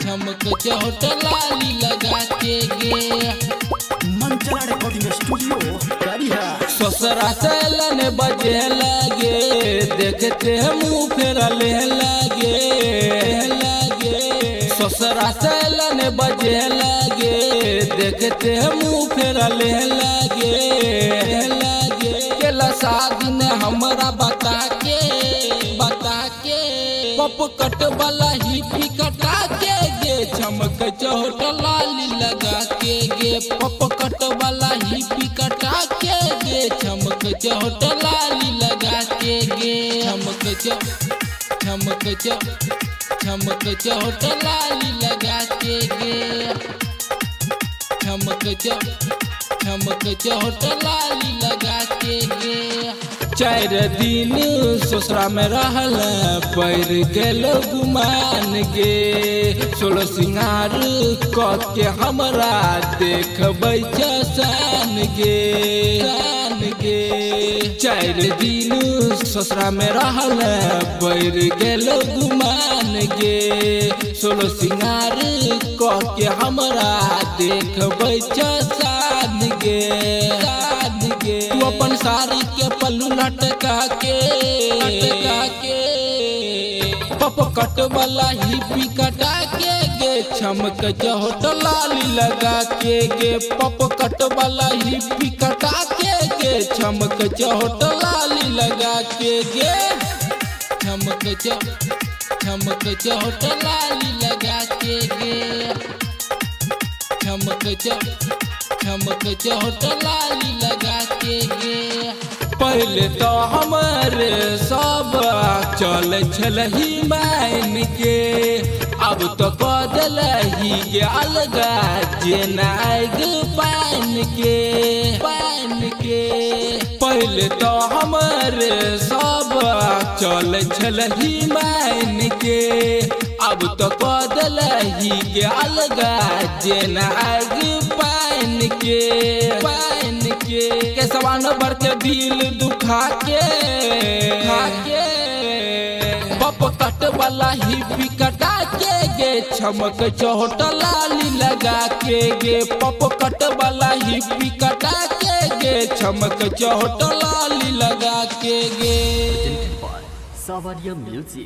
छमक होटल लाली लगा के गे मंचला रिकॉर्डिंग स्टूडियो करिया ससुरा चलन बजे लगे देखते मुँह फेरा ले लगे ससुरा चलन बजे लगे देखते मुँह फेरा ले लगे केला शादी ने हमरा बता के पप कट वाला ही भी कटा के गे चमक होटल लाली लगा के गे पप कट वाला ही भी कटा के गे चमक होटल लाली लगा के गे चमक होटल लाली लगा के गे चमक होटल लाली लगा के गे 4 दिन ससुरा में रहल पैर गेल गुमान गे 16 सिंगार क के हमरा देखबै सान गे 4 दिन ससुरा में रहल पैर गेल गुमान गे 16 सिंगार क के हमरा देखबै सान गे तू अपन साड़ी के पल्लू लटका के पप कट वाला ही भी कटा के गे चमक होटल लाली लगा के गे पप कट वाला ही भी कटा के गे चमक होटल लाली लगा के गे चमक होटल लाली लगा के गे चमक होटल लाली लगा के गे पहले तो हमारे सब चल छलही मान के अब तो कदल ही गे अलगा जेनाग पान के पहले तो हमारे सब चल छलही मान के अब तो कदल ही गे अलगा जेनाग पान के सवान भर के दिल दुखा के पप कट वाला ही भी कटा के गे चमक होटल लाली लगा के गे पप कट वाला ही भी कटा के गे चमक होटल लाली लगा के गे Savaria Music